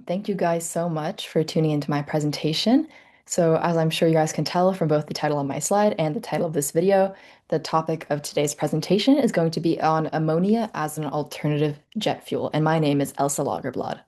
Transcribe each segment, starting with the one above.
Thank you guys so much for tuning into my presentation. So, as I'm sure you guys can tell from both the title on my slide and the title of this video, the topic of today's presentation is going to be on ammonia as an alternative jet fuel, and my name is Elsa Lagerblad.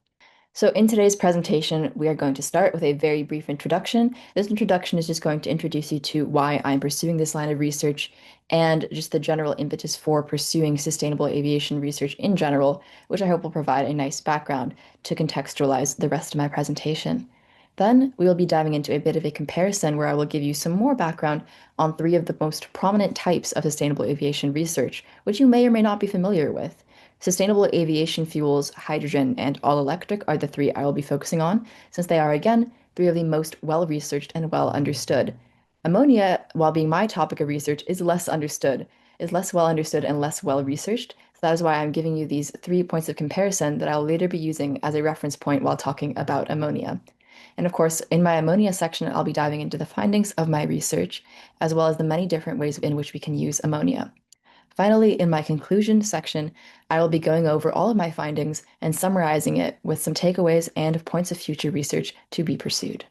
So in today's presentation, we are going to start with a very brief introduction. This introduction is just going to introduce you to why I'm pursuing this line of research and just the general impetus for pursuing sustainable aviation research in general, which I hope will provide a nice background to contextualize the rest of my presentation. Then we will be diving into a bit of a comparison where I will give you some more background on three of the most prominent types of sustainable aviation research, which you may or may not be familiar with. Sustainable aviation fuels, hydrogen, and all electric are the three I will be focusing on, since they are, again, three of the most well researched and well understood. Ammonia, while being my topic of research, is less well understood and less well researched. So that is why I'm giving you these 3 points of comparison that I will later be using as a reference point while talking about ammonia. And of course, in my ammonia section, I'll be diving into the findings of my research, as well as the many different ways in which we can use ammonia. Finally, in my conclusion section, I will be going over all of my findings and summarizing it with some takeaways and points of future research to be pursued.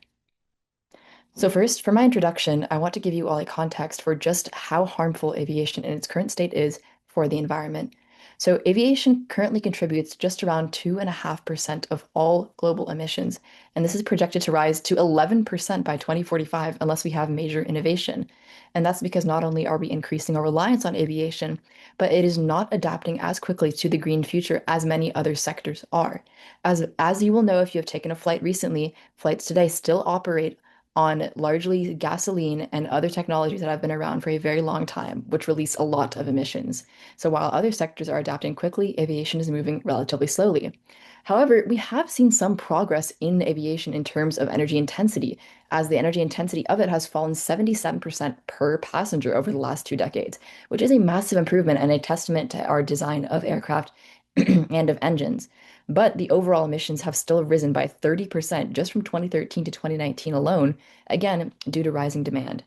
So first, for my introduction, I want to give you all a context for just how harmful aviation in its current state is for the environment. So aviation currently contributes just around 2.5% of all global emissions, and this is projected to rise to 11% by 2045 unless we have major innovation. And that's because not only are we increasing our reliance on aviation, but it is not adapting as quickly to the green future as many other sectors are. As you will know if you have taken a flight recently, flights today still operate on largely gasoline and other technologies that have been around for a very long time, which release a lot of emissions. So while other sectors are adapting quickly, aviation is moving relatively slowly. However, we have seen some progress in aviation in terms of energy intensity, as the energy intensity of it has fallen 77% per passenger over the last 2 decades, which is a massive improvement and a testament to our design of aircraft and of engines. But the overall emissions have still risen by 30% just from 2013 to 2019 alone, again, due to rising demand.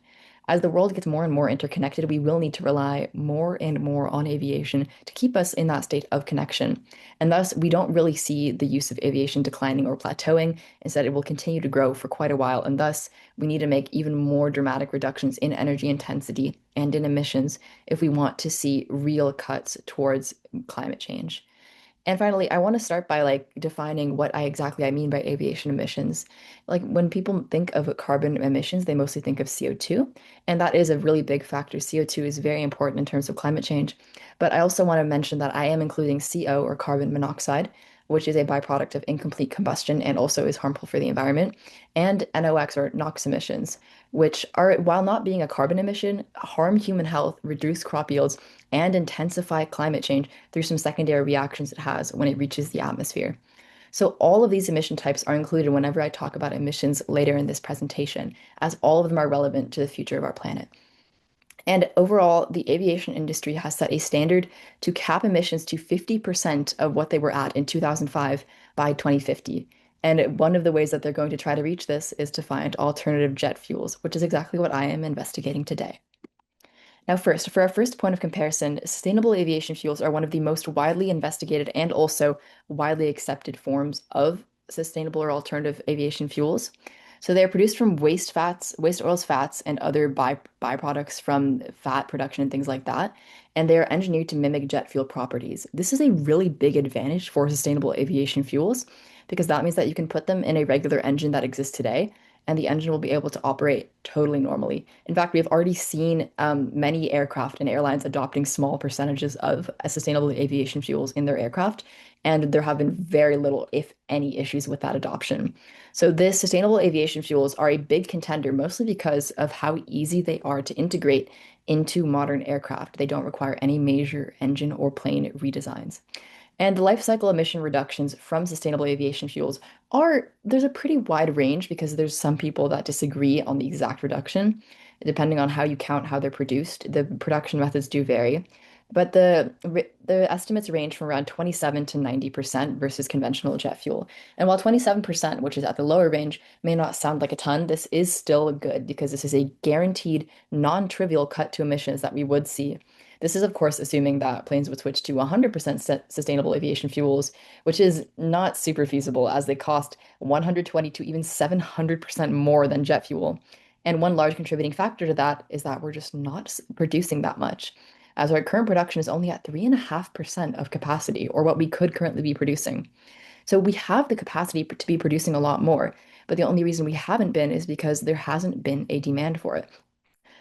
As the world gets more and more interconnected, we will need to rely more and more on aviation to keep us in that state of connection. And thus, we don't really see the use of aviation declining or plateauing. Instead, it will continue to grow for quite a while. And thus, we need to make even more dramatic reductions in energy intensity and in emissions if we want to see real cuts towards climate change. And finally, I want to start by defining what I mean by aviation emissions. Like when people think of carbon emissions, they mostly think of CO2, and that is a really big factor. CO2 is very important in terms of climate change. But I also want to mention that I am including CO or carbon monoxide, which is a byproduct of incomplete combustion and also is harmful for the environment, and NOx or NOx emissions, which are, while not being a carbon emission, harm human health, reduce crop yields, and intensify climate change through some secondary reactions it has when it reaches the atmosphere. So all of these emission types are included whenever I talk about emissions later in this presentation, as all of them are relevant to the future of our planet. And overall, the aviation industry has set a standard to cap emissions to 50% of what they were at in 2005 by 2050. And one of the ways that they're going to try to reach this is to find alternative jet fuels, which is exactly what I am investigating today. Now, first, for our first point of comparison, sustainable aviation fuels are one of the most widely investigated and also widely accepted forms of sustainable or alternative aviation fuels. So they are produced from waste fats, waste oils, fats, and other byproducts from fat production and things like that. And they are engineered to mimic jet fuel properties. This is a really big advantage for sustainable aviation fuels because that means that you can put them in a regular engine that exists today and the engine will be able to operate totally normally. In fact, we have already seen many aircraft and airlines adopting small percentages of sustainable aviation fuels in their aircraft, and there have been very little, if any, issues with that adoption. So, this sustainable aviation fuels are a big contender, mostly because of how easy they are to integrate into modern aircraft. They don't require any major engine or plane redesigns. And the life cycle emission reductions from sustainable aviation fuels there's a pretty wide range because there's some people that disagree on the exact reduction, depending on how you count how they're produced. The production methods do vary, but the estimates range from around 27 to 90% versus conventional jet fuel. And while 27%, which is at the lower range, may not sound like a ton, this is still good because this is a guaranteed non-trivial cut to emissions that we would see This is, of course, assuming that planes would switch to 100% sustainable aviation fuels, which is not super feasible as they cost 120 to even 700% more than jet fuel. And one large contributing factor to that is that we're just not producing that much, as our current production is only at 3.5% of capacity, or what we could currently be producing. So we have the capacity to be producing a lot more, but the only reason we haven't been is because there hasn't been a demand for it.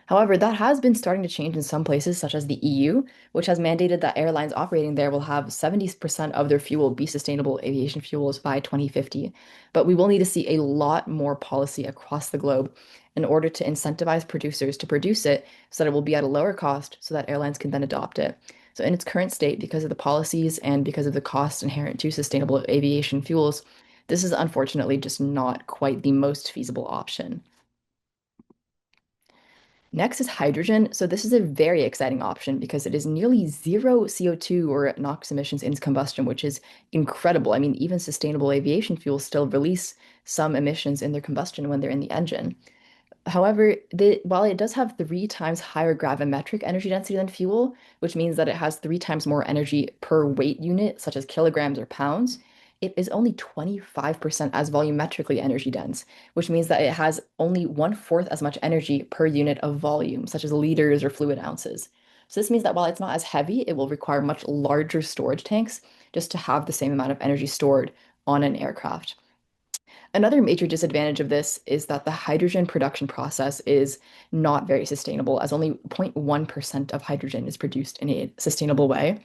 However, that has been starting to change in some places, such as the EU, which has mandated that airlines operating there will have 70% of their fuel be sustainable aviation fuels by 2050. But we will need to see a lot more policy across the globe in order to incentivize producers to produce it so that it will be at a lower cost so that airlines can then adopt it. So, in its current state, because of the policies and because of the cost inherent to sustainable aviation fuels, this is unfortunately just not quite the most feasible option. Next is hydrogen. So this is a very exciting option because it is nearly zero CO2 or NOx emissions in combustion, which is incredible. I mean, even sustainable aviation fuels still release some emissions in their combustion when they're in the engine. However, while it does have 3 times higher gravimetric energy density than fuel, which means that it has 3 times more energy per weight unit, such as kilograms or pounds, it is only 25% as volumetrically energy dense, which means that it has only 1/4 as much energy per unit of volume, such as liters or fluid ounces. So this means that while it's not as heavy, it will require much larger storage tanks just to have the same amount of energy stored on an aircraft. Another major disadvantage of this is that the hydrogen production process is not very sustainable, as only 0.1% of hydrogen is produced in a sustainable way.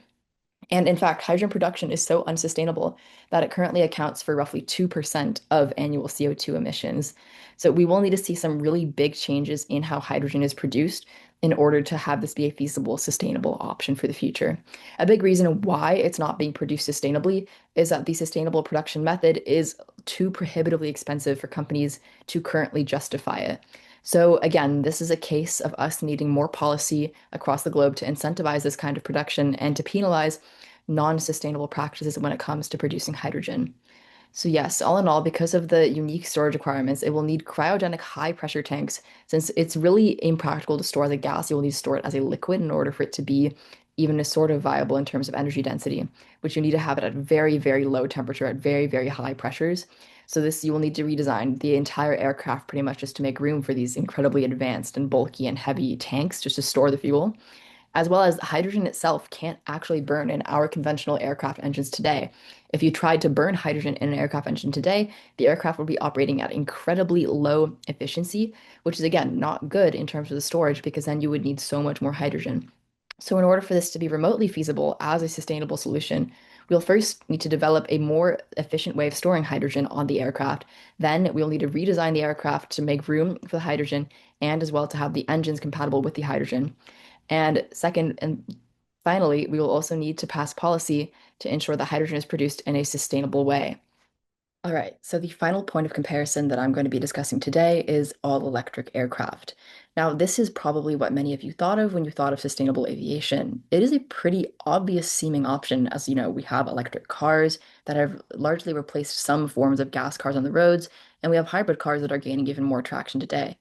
And in fact, hydrogen production is so unsustainable that it currently accounts for roughly 2% of annual CO2 emissions. So we will need to see some really big changes in how hydrogen is produced in order to have this be a feasible, sustainable option for the future. A big reason why it's not being produced sustainably is that the sustainable production method is too prohibitively expensive for companies to currently justify it. So again, this is a case of us needing more policy across the globe to incentivize this kind of production and to penalize non-sustainable practices when it comes to producing hydrogen. So yes, all in all, because of the unique storage requirements, it will need cryogenic high pressure tanks. Since it's really impractical to store as a gas, you will need to store it as a liquid in order for it to be even a sort of viable in terms of energy density, which you need to have it at very, very low temperature, at very, very high pressures. So this, you will need to redesign the entire aircraft pretty much just to make room for these incredibly advanced and bulky and heavy tanks just to store the fuel, as well as hydrogen itself can't actually burn in our conventional aircraft engines today. If you tried to burn hydrogen in an aircraft engine today, the aircraft would be operating at incredibly low efficiency, which is again not good in terms of the storage because then you would need so much more hydrogen. So in order for this to be remotely feasible as a sustainable solution, we'll first need to develop a more efficient way of storing hydrogen on the aircraft. Then we'll need to redesign the aircraft to make room for the hydrogen and as well to have the engines compatible with the hydrogen. And second, and finally, we will also need to pass policy to ensure that hydrogen is produced in a sustainable way. All right, so the final point of comparison that I'm going to be discussing today is all-electric aircraft. Now, this is probably what many of you thought of when you thought of sustainable aviation. It is a pretty obvious seeming option, as you know, we have electric cars that have largely replaced some forms of gas cars on the roads, and we have hybrid cars that are gaining even more traction today.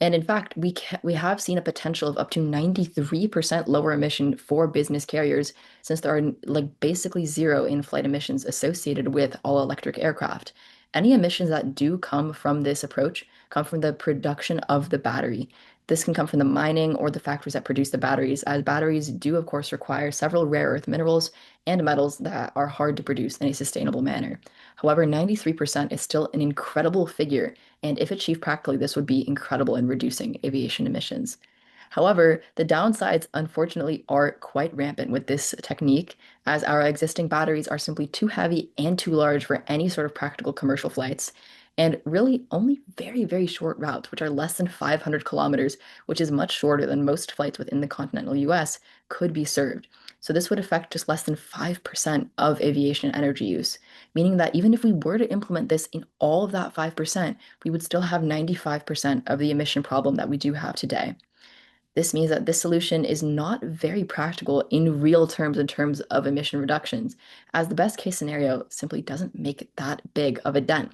And in fact, we have seen a potential of up to 93% lower emission for business carriers since there are like basically zero in-flight emissions associated with all electric aircraft. Any emissions that do come from this approach come from the production of the battery. This can come from the mining or the factories that produce the batteries, as batteries do, of course, require several rare earth minerals and metals that are hard to produce in a sustainable manner. However, 93% is still an incredible figure, and if achieved practically, this would be incredible in reducing aviation emissions. However, the downsides, unfortunately, are quite rampant with this technique, as our existing batteries are simply too heavy and too large for any sort of practical commercial flights, and really only very, very short routes, which are less than 500 kilometers, which is much shorter than most flights within the continental US, could be served. So this would affect just less than 5% of aviation energy use, meaning that even if we were to implement this in all of that 5%, we would still have 95% of the emission problem that we do have today. This means that this solution is not very practical in real terms in terms of emission reductions, as the best case scenario simply doesn't make that big of a dent.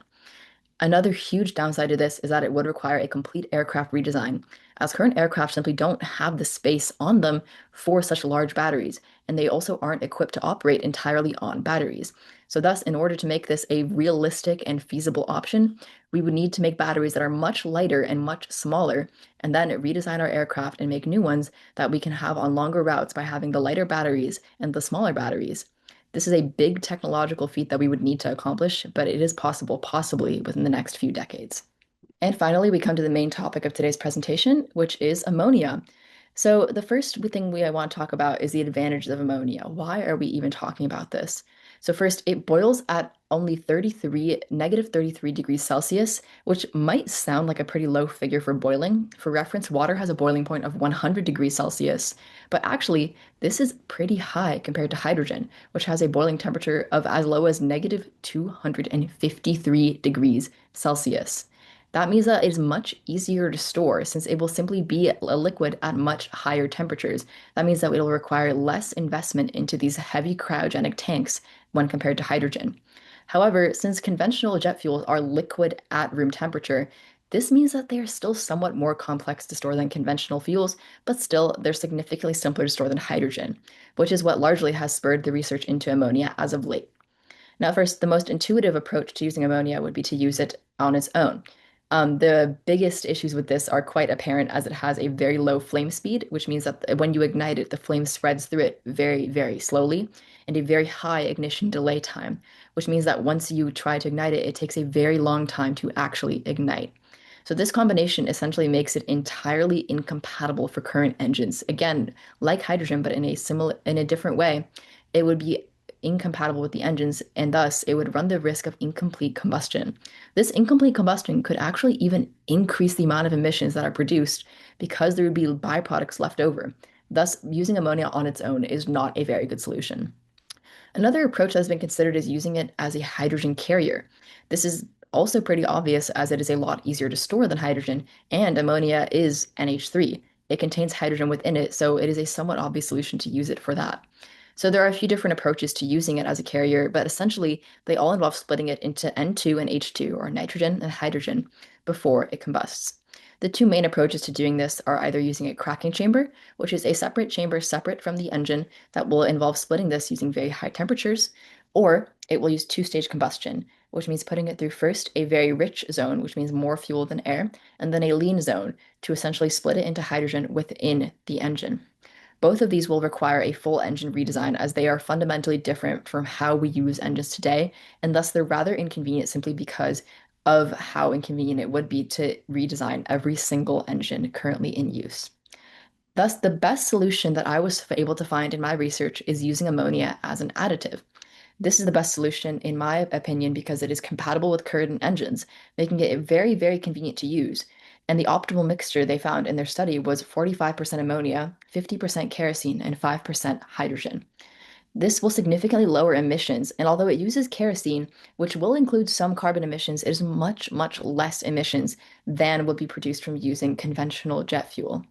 Another huge downside to this is that it would require a complete aircraft redesign, as current aircraft simply don't have the space on them for such large batteries, and they also aren't equipped to operate entirely on batteries. So, thus, in order to make this a realistic and feasible option, we would need to make batteries that are much lighter and much smaller, and then redesign our aircraft and make new ones that we can have on longer routes by having the lighter batteries and the smaller batteries. This is a big technological feat that we would need to accomplish, but it is possible, possibly within the next few decades. And finally, we come to the main topic of today's presentation, which is ammonia. So the first thing I want to talk about is the advantages of ammonia. Why are we even talking about this? So first, it boils at only -33 degrees Celsius, which might sound like a pretty low figure for boiling. For reference, water has a boiling point of 100 degrees Celsius, but actually, this is pretty high compared to hydrogen, which has a boiling temperature of as low as -253 degrees Celsius. That means that it is much easier to store since it will simply be a liquid at much higher temperatures. That means that it will require less investment into these heavy cryogenic tanks when compared to hydrogen. However, since conventional jet fuels are liquid at room temperature, this means that they are still somewhat more complex to store than conventional fuels, but still they're significantly simpler to store than hydrogen, which is what largely has spurred the research into ammonia as of late. Now, first, the most intuitive approach to using ammonia would be to use it on its own. The biggest issues with this are quite apparent as it has a very low flame speed, which means that when you ignite it, the flame spreads through it very, very slowly, and a very high ignition delay time, which means that once you try to ignite it, it takes a very long time to actually ignite. So this combination essentially makes it entirely incompatible for current engines. Again, like hydrogen, but in a different way, it would be incompatible with the engines, and thus it would run the risk of incomplete combustion. This incomplete combustion could actually even increase the amount of emissions that are produced because there would be byproducts left over. Thus, using ammonia on its own is not a very good solution. Another approach that has been considered is using it as a hydrogen carrier. This is also pretty obvious as it is a lot easier to store than hydrogen, and ammonia is NH3. It contains hydrogen within it, so it is a somewhat obvious solution to use it for that. So there are a few different approaches to using it as a carrier, but essentially they all involve splitting it into N2 and H2, or nitrogen and hydrogen, before it combusts. The two main approaches to doing this are either using a cracking chamber, which is a separate chamber separate from the engine that will involve splitting this using very high temperatures, or it will use two-stage combustion, which means putting it through first a very rich zone, which means more fuel than air, and then a lean zone to essentially split it into hydrogen within the engine. Both of these will require a full engine redesign as they are fundamentally different from how we use engines today, and thus they're rather inconvenient simply because of how inconvenient it would be to redesign every single engine currently in use. Thus, the best solution that I was able to find in my research is using ammonia as an additive. This is the best solution, in my opinion, because it is compatible with current engines, making it very, very convenient to use. And the optimal mixture they found in their study was 45% ammonia, 50% kerosene, and 5% hydrogen. This will significantly lower emissions, and although it uses kerosene, which will include some carbon emissions, it is much, much less emissions than would be produced from using conventional jet fuel.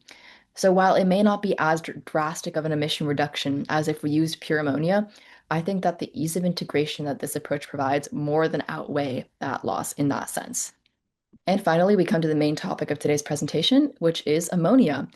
So while it may not be as drastic of an emission reduction as if we used pure ammonia, I think that the ease of integration that this approach provides more than outweigh that loss in that sense. And finally, we come to the main topic of today's presentation, which is ammonia.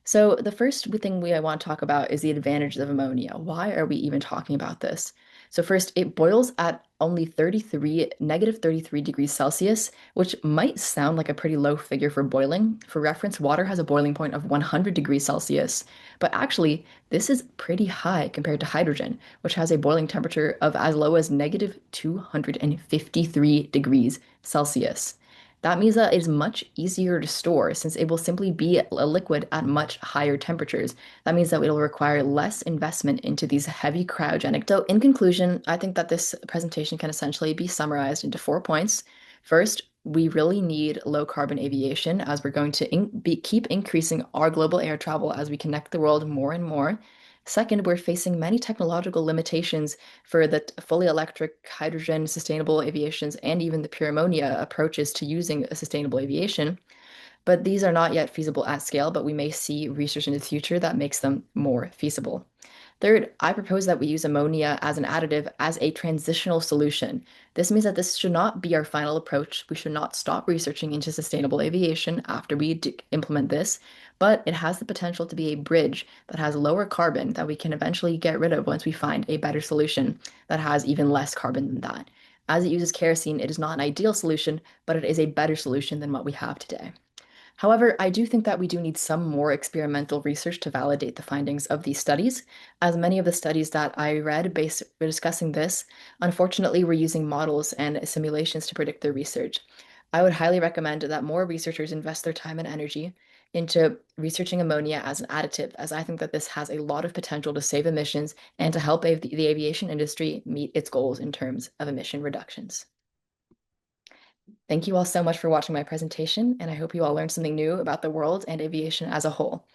So the first thing I want to talk about is the advantages of ammonia. Why are we even talking about this? So first, it boils at only -33 degrees Celsius, which might sound like a pretty low figure for boiling. For reference, water has a boiling point of 100 degrees Celsius, but actually, this is pretty high compared to hydrogen, which has a boiling temperature of as low as -253 degrees Celsius. That means that it is much easier to store since it will simply be a liquid at much higher temperatures. That means that it will require less investment into these heavy cryogenic. So, in conclusion, I think that this presentation can essentially be summarized into 4 points. First, we really need low carbon aviation as we're going to keep increasing our global air travel as we connect the world more and more. Second, we're facing many technological limitations for the fully electric, hydrogen, sustainable aviations, and even the pure ammonia approaches to using a sustainable aviation. But these are not yet feasible at scale, but we may see research in the future that makes them more feasible. Third, I propose that we use ammonia as an additive as a transitional solution. This means that this should not be our final approach. We should not stop researching into sustainable aviation after we implement this, but it has the potential to be a bridge that has lower carbon that we can eventually get rid of once we find a better solution that has even less carbon than that. As it uses kerosene, it is not an ideal solution, but it is a better solution than what we have today. However, I do think that we do need some more experimental research to validate the findings of these studies, as many of the studies that I read based discussing this, unfortunately, were using models and simulations to predict their research. I would highly recommend that more researchers invest their time and energy into researching ammonia as an additive, as I think that this has a lot of potential to save emissions and to help the aviation industry meet its goals in terms of emission reductions. Thank you all so much for watching my presentation, and I hope you all learned something new about the world and aviation as a whole.